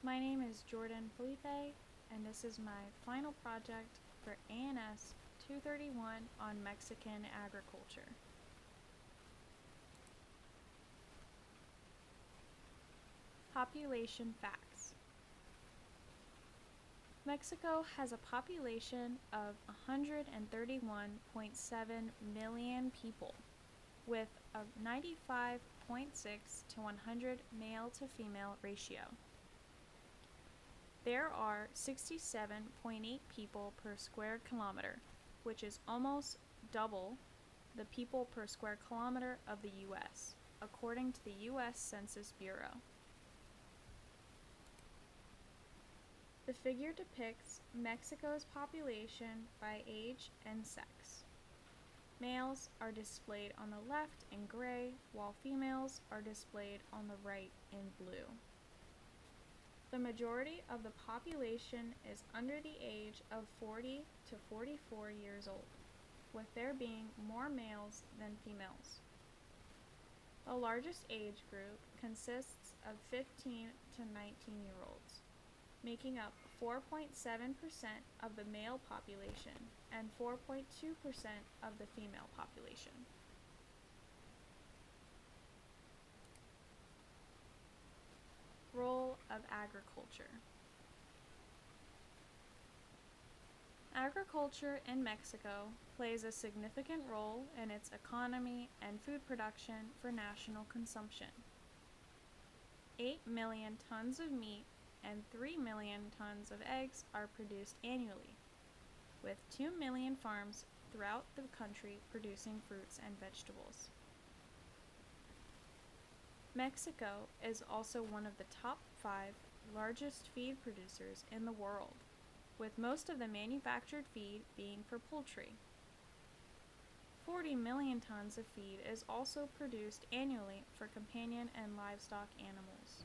My name is Jordan Felipe, and this is my final project for ANS 231 on Mexican agriculture. Population facts. Mexico has a population of 131.7 million people, with a 95.6 to 100 male to female ratio. There are 67.8 people per square kilometer, which is almost double the people per square kilometer of the U.S., according to the U.S. Census Bureau. The figure depicts Mexico's population by age and sex. Males are displayed on the left in gray, while females are displayed on the right in blue. The majority of the population is under the age of 40 to 44 years old, with there being more males than females. The largest age group consists of 15 to 19-year-olds, making up 4.7% of the male population and 4.2% of the female population. Role of agriculture. Agriculture in Mexico plays a significant role in its economy and food production for national consumption. 8 million tons of meat and 3 million tons of eggs are produced annually, with 2 million farms throughout the country producing fruits and vegetables. Mexico is also one of the top 5 largest feed producers in the world, with most of the manufactured feed being for poultry. 40 million tons of feed is also produced annually for companion and livestock animals.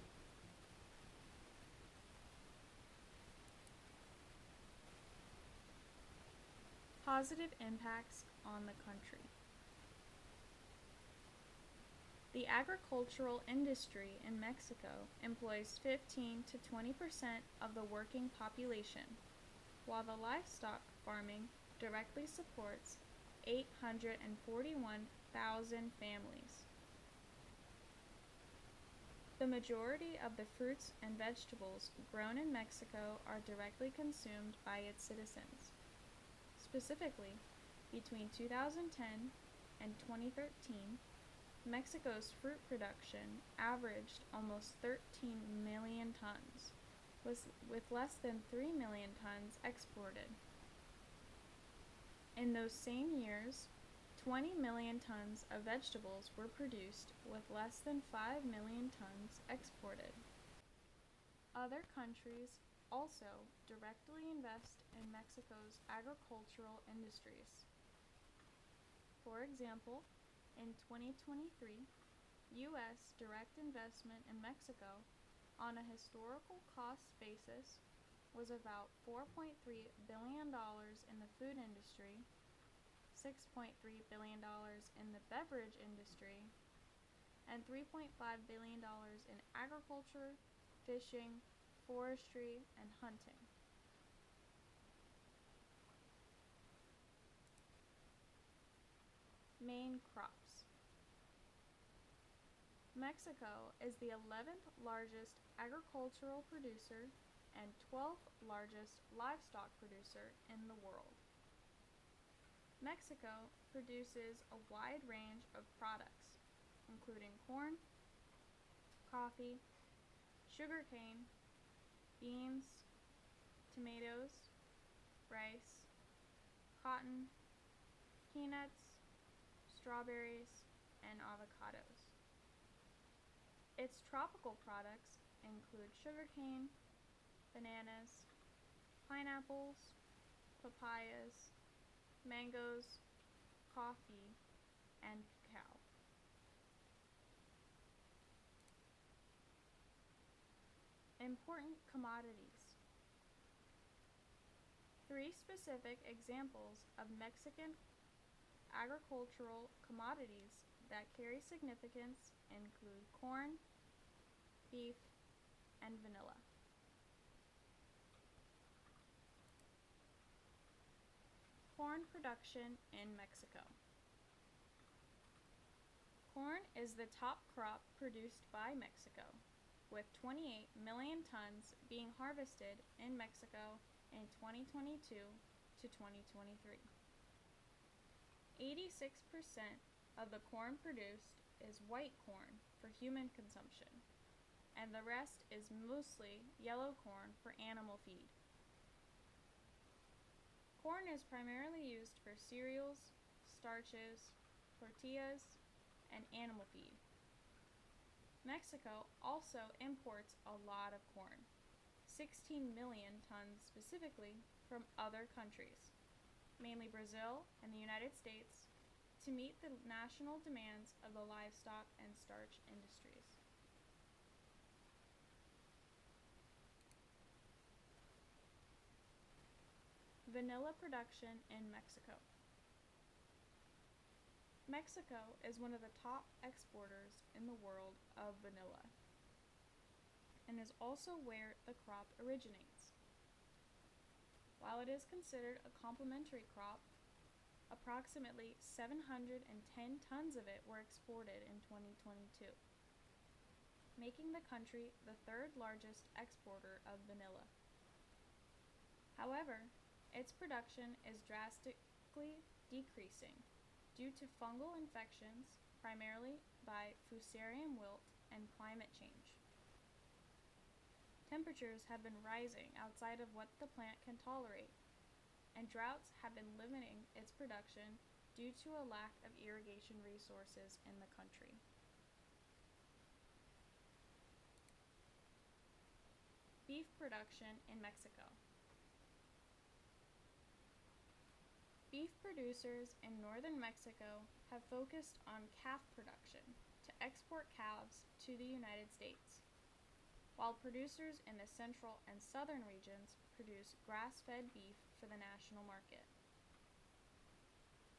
Positive impacts on the country. The agricultural industry in Mexico employs 15 to 20% of the working population, while the livestock farming directly supports 841,000 families. The majority of the fruits and vegetables grown in Mexico are directly consumed by its citizens. Specifically, between 2010 and 2013, Mexico's fruit production averaged almost 13 million tons, with less than 3 million tons exported. In those same years, 20 million tons of vegetables were produced, with less than 5 million tons exported. Other countries also directly invest in Mexico's agricultural industries. For example, in 2023, U.S. direct investment in Mexico on a historical cost basis was about $4.3 billion in the food industry, $6.3 billion in the beverage industry, and $3.5 billion in agriculture, fishing, forestry, and hunting. Main crops. Mexico is the 11th largest agricultural producer and 12th largest livestock producer in the world. Mexico produces a wide range of products, including corn, coffee, sugarcane, beans, tomatoes, rice, cotton, peanuts, strawberries, and avocados. Its tropical products include sugarcane, bananas, pineapples, papayas, mangoes, coffee, and cacao. Important commodities. 3 specific examples of Mexican agricultural commodities that carry significance include corn, beef, and vanilla. corn production in Mexico. Corn is the top crop produced by Mexico, with 28 million tons being harvested in Mexico in 2022 to 2023. 86% of the corn produced is white corn for human consumption, and the rest is mostly yellow corn for animal feed. Corn is primarily used for cereals, starches, tortillas, and animal feed. Mexico also imports a lot of corn, 16 million tons specifically, from other countries, mainly Brazil and the United States, to meet the national demands of the livestock and starch industries. Vanilla production in Mexico. Mexico is one of the top exporters in the world of vanilla, and is also where the crop originates. While it is considered a complementary crop, approximately 710 tons of it were exported in 2022, making the country the third largest exporter of vanilla. However, its production is drastically decreasing due to fungal infections, primarily by Fusarium wilt and climate change. Temperatures have been rising outside of what the plant can tolerate, and droughts have been limiting its production due to a lack of irrigation resources in the country. Beef production in Mexico. Beef producers in northern Mexico have focused on calf production to export calves to the United States, while producers in the central and southern regions produce grass-fed beef for the national market.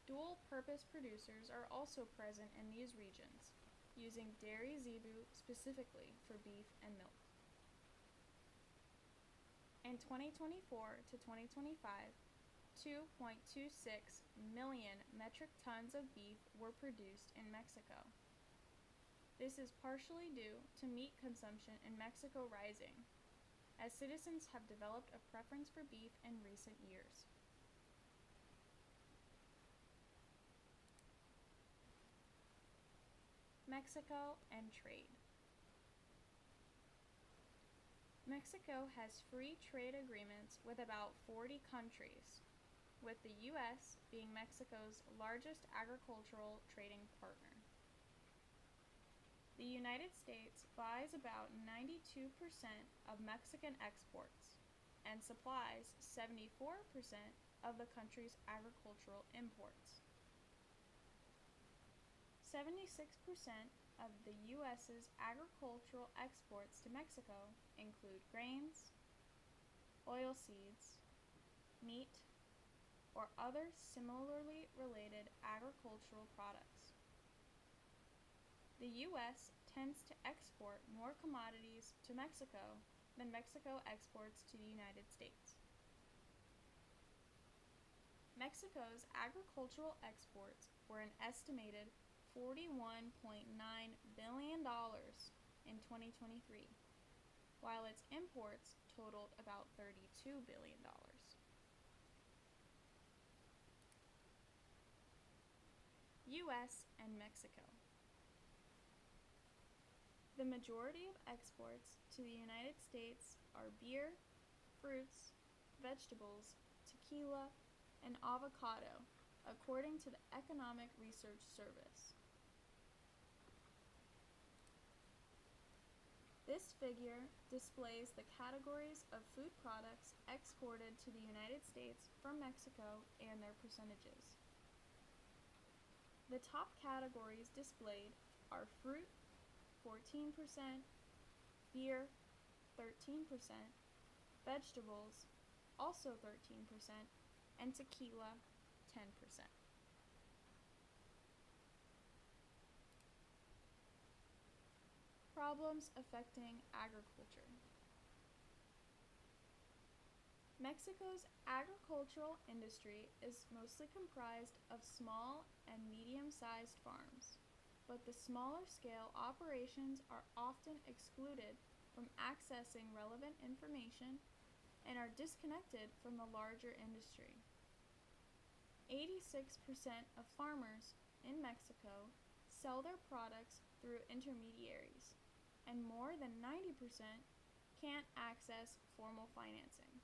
Dual-purpose producers are also present in these regions, using dairy zebu specifically for beef and milk. In 2024 to 2025, 2.26 million metric tons of beef were produced in Mexico. This is partially due to meat consumption in Mexico rising, as citizens have developed a preference for beef in recent years. Mexico and trade. Mexico has free trade agreements with about 40 countries, with the U.S. being Mexico's largest agricultural trading partner. The United States buys about 92% of Mexican exports and supplies 74% of the country's agricultural imports. 76% of the U.S.'s agricultural exports to Mexico include grains, oilseeds, meat, or other similarly related agricultural products. The U.S. tends to export more commodities to Mexico than Mexico exports to the United States. Mexico's agricultural exports were an estimated $41.9 billion in 2023, while its imports totaled about $32 billion. U.S. and Mexico. The majority of exports to the United States are beer, fruits, vegetables, tequila, and avocado, according to the Economic Research Service. This figure displays the categories of food products exported to the United States from Mexico and their percentages. The top categories displayed are fruit, 14%, beer, 13%, vegetables, also 13%, and tequila, 10%. Problems affecting agriculture. Mexico's agricultural industry is mostly comprised of small and medium-sized farms, but the smaller scale operations are often excluded from accessing relevant information and are disconnected from the larger industry. 86% of farmers in Mexico sell their products through intermediaries, and more than 90% can't access formal financing.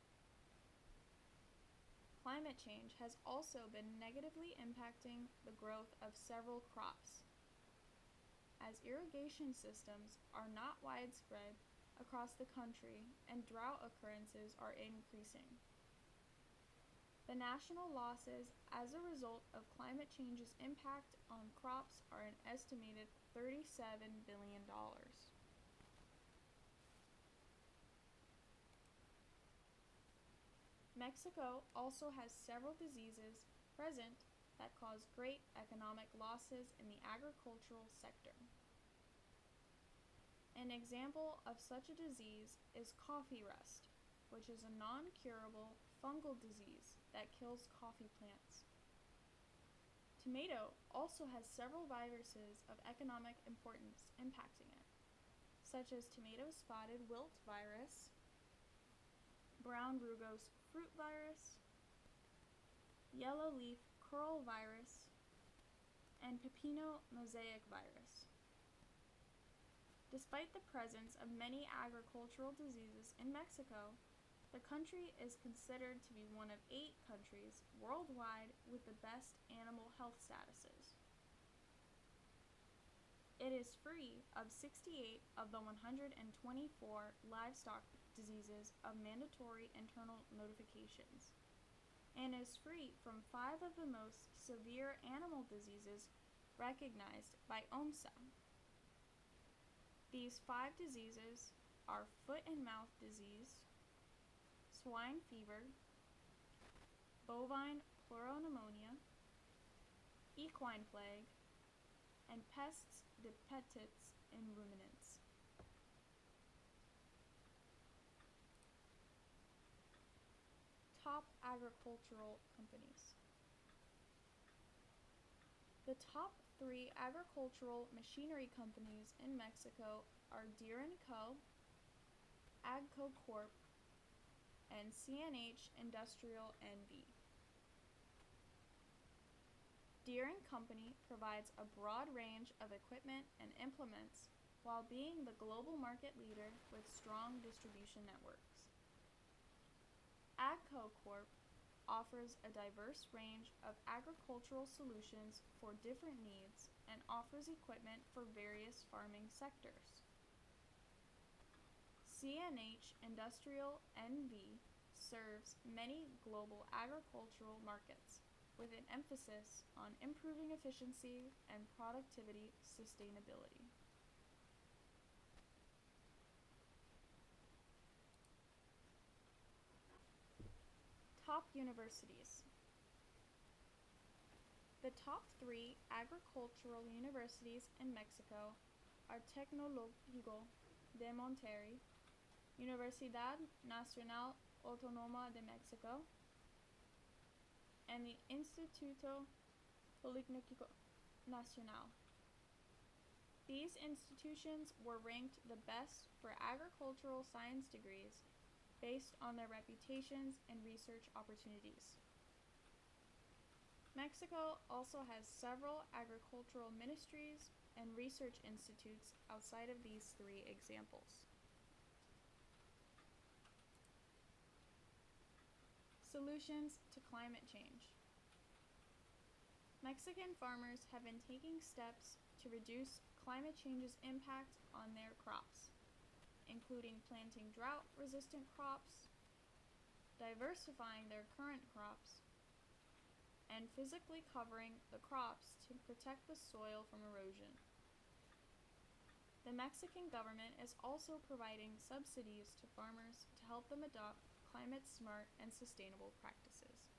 Climate change has also been negatively impacting the growth of several crops, as irrigation systems are not widespread across the country and drought occurrences are increasing. The national losses as a result of climate change's impact on crops are an estimated $37 billion. Mexico also has several diseases present that cause great economic losses in the agricultural sector. An example of such a disease is coffee rust, which is a non-curable fungal disease that kills coffee plants. Tomato also has several viruses of economic importance impacting it, such as tomato spotted wilt virus, brown rugose fruit virus, yellow leaf curl virus, and pepino mosaic virus. Despite the presence of many agricultural diseases in Mexico, the country is considered to be one of 8 countries worldwide with the best animal health statuses. It is free of 68 of the 124 livestock diseases of mandatory internal notifications, and is free from 5 of the most severe animal diseases recognized by OMSA. These 5 diseases are foot and mouth disease, swine fever, bovine pleuropneumonia, equine plague, and pests dependents in ruminants. Top agricultural companies. The top 3 agricultural machinery companies in Mexico are Deere & Co., AGCO Corp., and CNH Industrial NV. Deere & Company provides a broad range of equipment and implements while being the global market leader with strong distribution networks. AGCO Corp. Offers a diverse range of agricultural solutions for different needs and offers equipment for various farming sectors. CNH Industrial NV serves many global agricultural markets with an emphasis on improving efficiency and productivity sustainability. Top universities. The top 3 agricultural universities in Mexico are Tecnológico de Monterrey, Universidad Nacional Autónoma de Mexico, and the Instituto Politécnico Nacional. These institutions were ranked the best for agricultural science degrees based on their reputations and research opportunities. Mexico also has several agricultural ministries and research institutes outside of these 3 examples. Solutions to climate change. Mexican farmers have been taking steps to reduce climate change's impact on their crops, including planting drought-resistant crops, diversifying their current crops, and physically covering the crops to protect the soil from erosion. The Mexican government is also providing subsidies to farmers to help them adopt climate-smart and sustainable practices.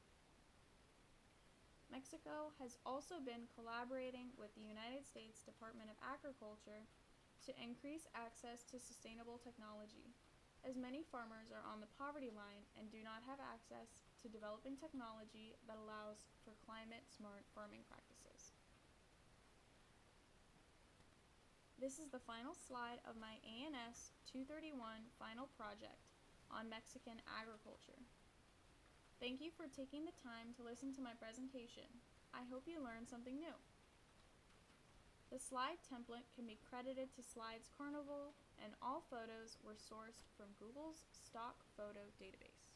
Mexico has also been collaborating with the United States Department of Agriculture to increase access to sustainable technology, as many farmers are on the poverty line and do not have access to developing technology that allows for climate-smart farming practices. This is the final slide of my ANS 231 final project on Mexican agriculture. Thank you for taking the time to listen to my presentation. I hope you learned something new. The slide template can be credited to Slides Carnival, and all photos were sourced from Google's stock photo database.